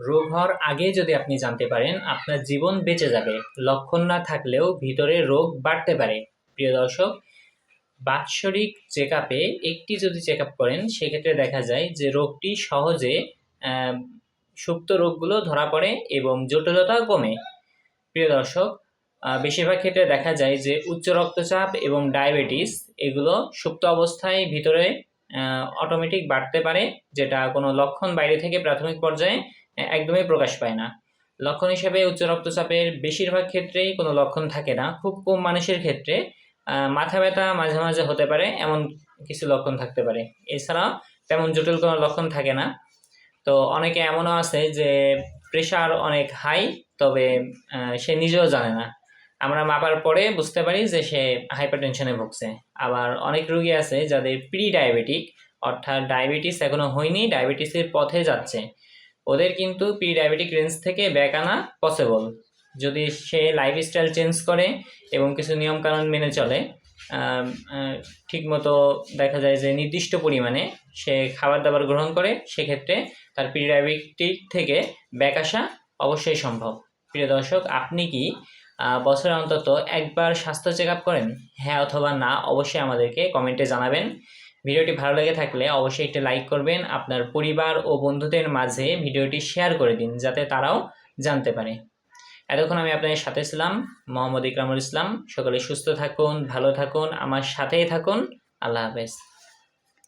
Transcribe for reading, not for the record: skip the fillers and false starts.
রোগ হওয়ার আগে যদি আপনি জানতে পারেন, আপনার জীবন বেঁচে যাবে। লক্ষণ না থাকলেও ভিতরে রোগ বাড়তে পারে। প্রিয় দর্শক, বাৎসরিক চেক আপে একটি যদি চেক আপ করেন, সেক্ষেত্রে দেখা যায় যে রোগটি সহজে সুপ্ত রোগগুলো ধরা পড়ে এবং জটিলতাও কমে। প্রিয় দর্শক, বেশিরভাগ ক্ষেত্রে দেখা যায় যে উচ্চ রক্তচাপ এবং ডায়াবেটিস এগুলো সুপ্ত অবস্থায় ভিতরে অটোমেটিক বাড়তে পারে, যেটা কোনো লক্ষণ বাইরে থেকে প্রাথমিক পর্যায়ে একদমই প্রকাশ পায় না। লক্ষণ হিসেবে উচ্চ রক্তচাপের বেশিরভাগ ক্ষেত্রেই কোনো লক্ষণ থাকে না। খুব কম মানুষের ক্ষেত্রে মাথা ব্যথা মাঝে মাঝে হতে পারে, এমন কিছু লক্ষণ থাকতে পারে। এছাড়া তেমন জটিল কোনো লক্ষণ থাকে না। তো অনেকে এমনও আছে যে প্রেশার অনেক হাই, তবে সে নিজেও জানে না। আমরা মাপার পরে বুঝতে পারি যে সে হাইপারটেনশনে ভুগছে। আবার অনেক রোগী আছে যাদের প্রি ডায়াবেটিক, অর্থাৎ ডায়াবেটিস এখনো হয়নি, ডায়াবেটিসের পথে যাচ্ছে। ওদের কিন্তু প্রি ডায়াবেটিক রেঞ্জ থেকে ব্যাক আনা পসিবল, যদি সে লাইফস্টাইল চেঞ্জ করে এবং কিছু নিয়মকানুন মেনে চলে। ঠিকমতো দেখা যায় যে নির্দিষ্ট পরিমাণে সে খাবার দাবার গ্রহণ করে, সেক্ষেত্রে তার প্রি ডায়াবেটিক থেকে ব্যাক আসা অবশ্যই সম্ভব। প্রিয় দর্শক, আপনি কি বছরে অন্তত একবার স্বাস্থ্য চেক আপ করেন? হ্যাঁ অথবা না অবশ্যই আমাদেরকে কমেন্টে জানাবেন। ভিডিওটি ভালো লেগে থাকলে অবশ্যই একটি লাইক করবেন। আপনার পরিবার ও বন্ধুদের মাঝে ভিডিওটি শেয়ার করে দিন, যাতে তারাও জানতে পারে। এতক্ষণ আমি আপনাদের সাথে ছিলাম, মোহাম্মদ ইকরামুল ইসলাম। সকলে সুস্থ থাকুন, ভালো থাকুন, আমার সাথেই থাকুন। আল্লাহ হাফেজ।